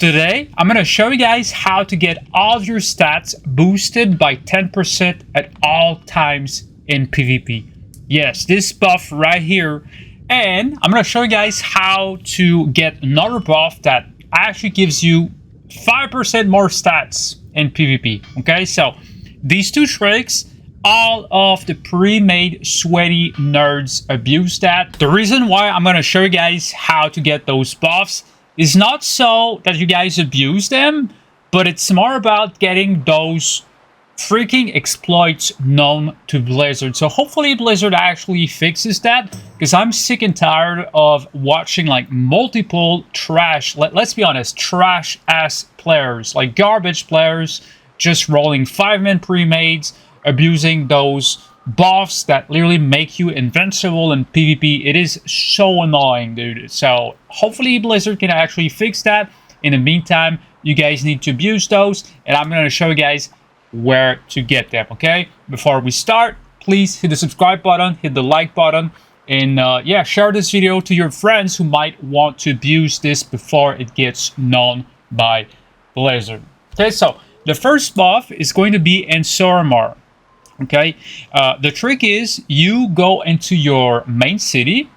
Today, I'm going to show you guys how to get all of your stats boosted by 10% at all times in PvP. Yes, this buff right here. And I'm going to show you guys how to get another buff that actually gives you 5% more stats in PvP. Okay, so these two tricks, all of the pre-made sweaty nerds abuse that. The reason why I'm going to show you guys how to get those buffs is not so that you guys abuse them, but it's more about getting those freaking exploits known to Blizzard. So hopefully Blizzard actually fixes that, because I'm sick and tired of watching like multiple trash, let's be honest, trash ass players, like garbage players, just rolling 5-man pre-mades, abusing those buffs that literally make you invincible in PvP. It is so annoying, dude. So hopefully Blizzard can actually fix that. In the meantime, you guys need to abuse those, and I'm going to show you guys where to get them. Okay, before we start, please hit the subscribe button, hit the like button, and yeah, share this video to your friends who might want to abuse this before it gets known by Blizzard. Okay, so the first buff is going to be in Suramar. Okay, the trick is you go into your main city,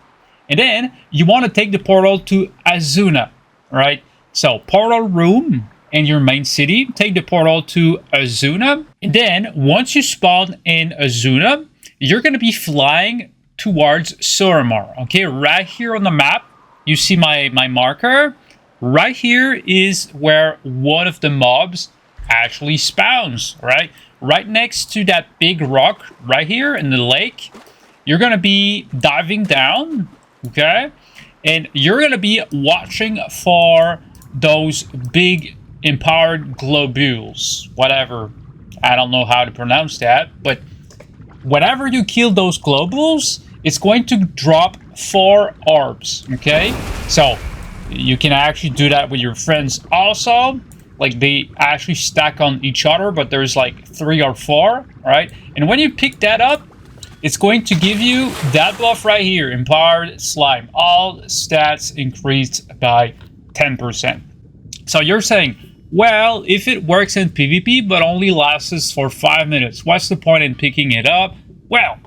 and then you want to take the portal to Azsuna, right? So portal room in your main city, take the portal to Azsuna, and then once you spawn in Azsuna, you're going to be flying towards Suramar. Okay, right here on the map, you see my marker. Right here is where one of the mobs actually spawns, right? Right next to that big rock right here in the lake, you're going to be diving down, okay? And you're going to be watching for those big empowered globules, whatever. I don't know how to pronounce that, but whenever you kill those globules, it's going to drop 4 orbs, okay? So you can actually do that with your friends also. Like, they actually stack on each other, but there's like 3 or 4, right? And when you pick that up, it's going to give you that buff right here, Empowered Slime. All stats increased by 10%. So you're saying, well, if it works in PvP but only lasts for 5 minutes, what's the point in picking it up? Well,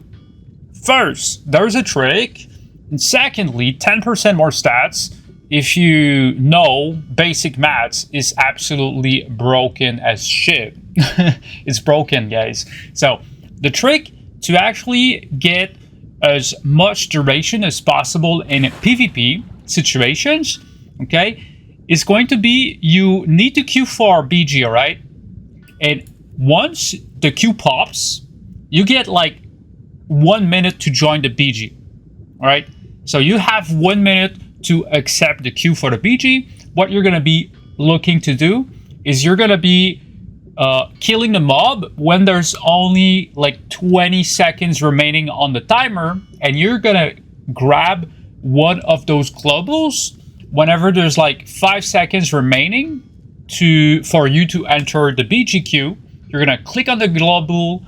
first, there's a trick. And secondly, 10% more stats, if you know basic maths, is absolutely broken as shit. It's broken, guys. So the trick to actually get as much duration as possible in PvP situations, okay, is going to be you need to queue for BG, all right? And once the queue pops, you get like 1 minute to join the BG, all right? So you have 1 minute to accept the queue for the BG. What you're going to be looking to do is you're going to be killing the mob when there's only like 20 seconds remaining on the timer, and you're going to grab one of those globals whenever there's like 5 seconds remaining for you to enter the BG queue. You're going to click on the global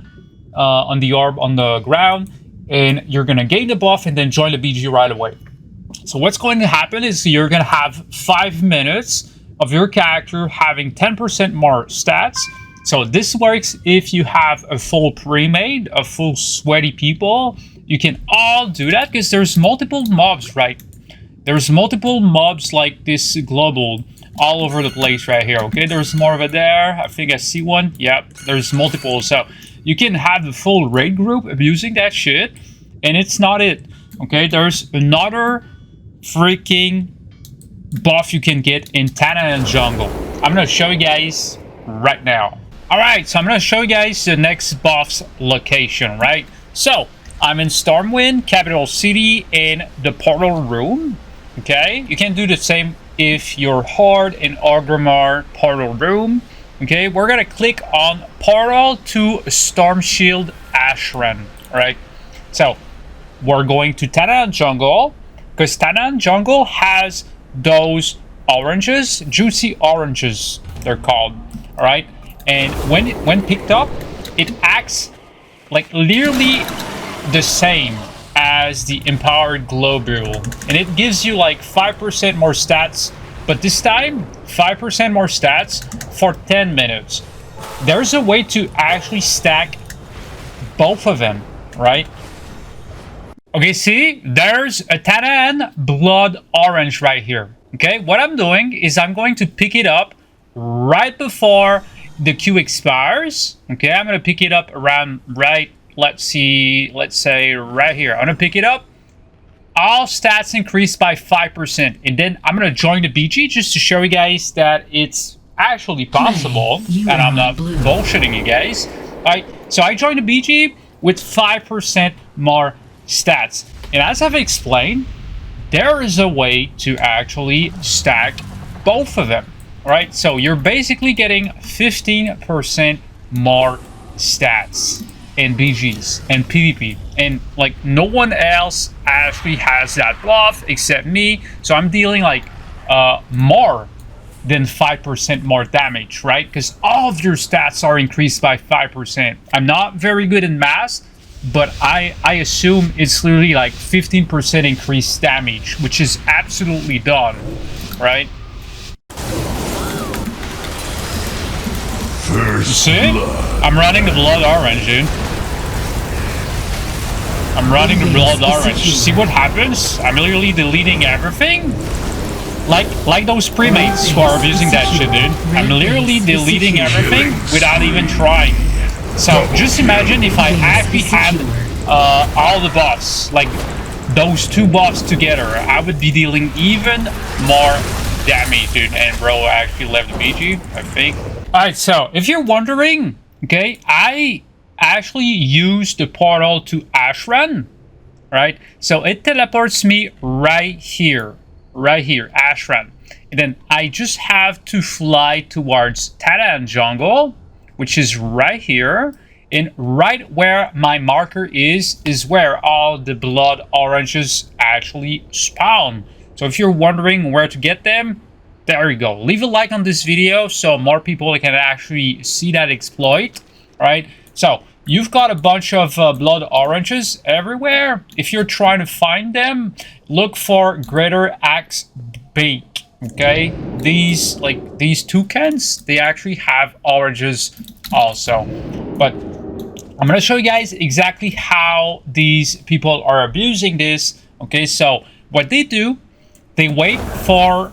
on the orb on the ground, and you're going to gain the buff and then join the BG right away. So what's going to happen is you're going to have 5 minutes of your character having 10% more stats. So this works if you have a full pre-made, a full sweaty people. You can all do that because there's multiple mobs, right? There's multiple mobs like this global all over the place right here, okay? There's more of it there. I think I see one. Yep, there's multiple. So you can have the full raid group abusing that shit, and it's not it, okay? There's another freaking buff you can get in Tanaan jungle. I'm going to show you guys right now. Alright, so I'm going to show you guys the next buff's location, right? So, I'm in Stormwind, capital city, in the portal room, okay? You can do the same if you're Horde in Orgrimmar portal room, okay? We're going to click on portal to Stormshield Ashran, right? So, we're going to Tanaan jungle, because Tanaan jungle has those oranges, juicy oranges, they're called, all right? And when picked up, it acts like literally the same as the empowered globule, and it gives you like 5% more stats but this time 5% more stats for 10 minutes. There's a way to actually stack both of them, right? Okay, see, there's a Tanaan blood orange right here. Okay, what I'm doing is I'm going to pick it up right before the queue expires. Okay, I'm gonna pick it up around right, let's say right here. I'm gonna pick it up. All stats increase by 5%, and then I'm gonna join the BG just to show you guys that it's actually possible, and I'm not bullshitting you guys. Alright, so I joined the BG with 5% more stats, and as I've explained, there is a way to actually stack both of them. Right, so you're basically getting 15% more stats in BGs and PvP, and like no one else actually has that buff except me. So I'm dealing like more than 5% more damage, right? Because all of your stats are increased by 5%. I'm not very good in math, but I assume it's literally like 15% increased damage, which is absolutely done, right? You see? I'm running the blood orange, dude. I'm running the blood orange. See what happens? I'm literally deleting everything. Like those premates who are abusing that shit, dude. I'm literally deleting everything without even trying. So just imagine if I actually had all the buffs, like those two buffs together, I would be dealing even more damage, dude. And bro actually left the BG, I think. Alright, so if you're wondering, okay, I actually use the portal to Ashran, right? So it teleports me right here, Ashran. And then I just have to fly towards Tanaan jungle, which is right here. And right where my marker is where all the blood oranges actually spawn. So if you're wondering where to get them, there you go. Leave a like on this video so more people can actually see that exploit, right? So you've got a bunch of blood oranges everywhere. If you're trying to find them, look for greater axe bake. Okay, these toucans, they actually have oranges also. But I'm gonna show you guys exactly how these people are abusing this. Okay, so what they do, they wait for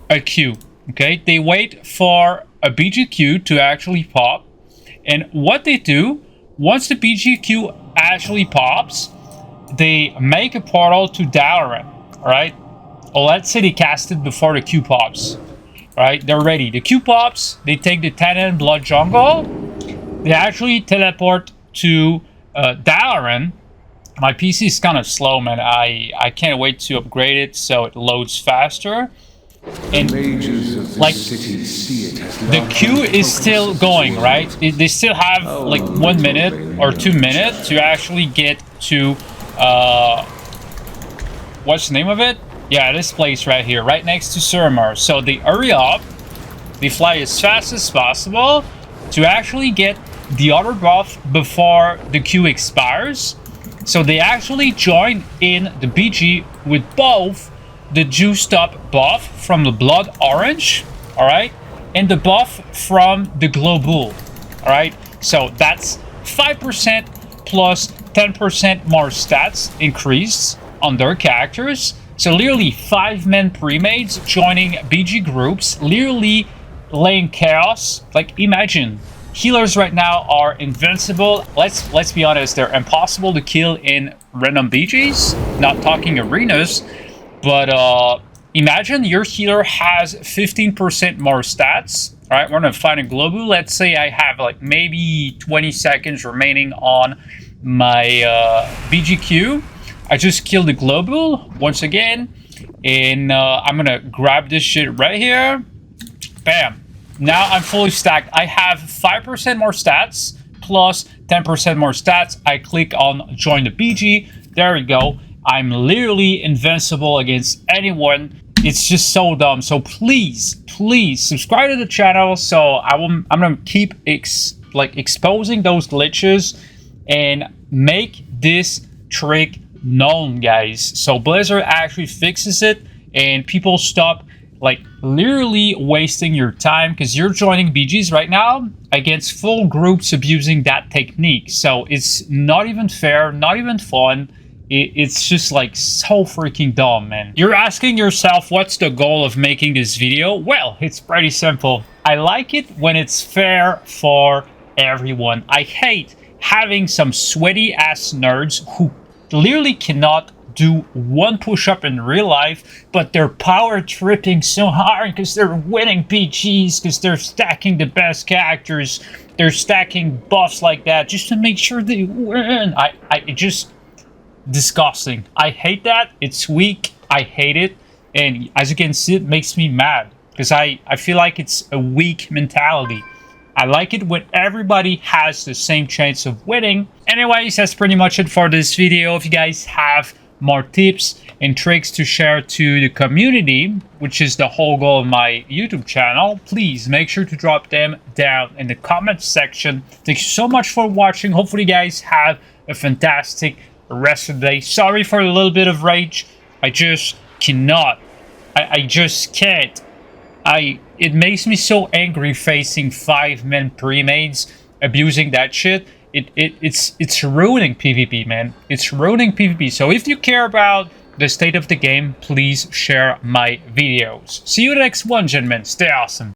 a queue. Okay, they wait for a BGQ to actually pop, and what they do, once the BGQ actually pops, they make a portal to Dalaran. All right, or let's say they cast it before the queue pops. All right, they're ready. The queue pops, they take the Tanaan blood jungle, they actually teleport to Dalaran. My PC is kind of slow, man. I can't wait to upgrade it so it loads faster. And like the queue is still going, right? They still have like 1 minute or 2 minutes to actually get to what's the name of it? Yeah, this place right here, right next to Suramar. So they hurry up, they fly as fast as possible to actually get the other buff before the queue expires. So they actually join in the BG with both the juiced up buff from the blood orange, all right, and the buff from the globule, all right. So that's 5% plus 10% more stats increased on their characters. So literally 5-man pre-mates joining BG groups, literally laying chaos. Like imagine healers right now are invincible. Let's be honest, they're impossible to kill in random BGs, not talking arenas. But imagine your healer has 15% more stats. All right, we're gonna find a global. Let's say I have like maybe 20 seconds remaining on my BGQ. I just killed the global once again, and I'm gonna grab this shit right here. Bam. Now I'm fully stacked. I have 5% more stats plus 10% more stats. I click on join the BG. There we go. I'm literally invincible against anyone. It's just so dumb. So please subscribe to the channel. So I'm gonna keep exposing those glitches and make this trick known, guys. So Blizzard actually fixes it and people stop like literally wasting your time because you're joining BGs right now against full groups abusing that technique. So it's not even fair, not even fun. It's just like so freaking dumb, man. You're asking yourself, what's the goal of making this video? Well, it's pretty simple. I like it when it's fair for everyone. I hate having some sweaty ass nerds who literally cannot do one push-up in real life, but they're power tripping so hard because they're winning PGs, because they're stacking the best characters, they're stacking buffs like that just to make sure they win. It just disgusting. I hate that. It's weak. I hate it, and as you can see, it makes me mad because I feel like it's a weak mentality. I like it when everybody has the same chance of winning. Anyways, that's pretty much it for this video. If you guys have more tips and tricks to share to the community, which is the whole goal of my YouTube channel, please make sure to drop them down in the comment section. Thank you so much for watching. Hopefully you guys have a fantastic rest of the day. Sorry for a little bit of rage. I just cannot. I just can't. It makes me so angry facing 5-man pre-mades abusing that shit. It's ruining PvP, man. It's ruining PvP. So if you care about the state of the game, please share my videos. See you in the next one, gentlemen. Stay awesome.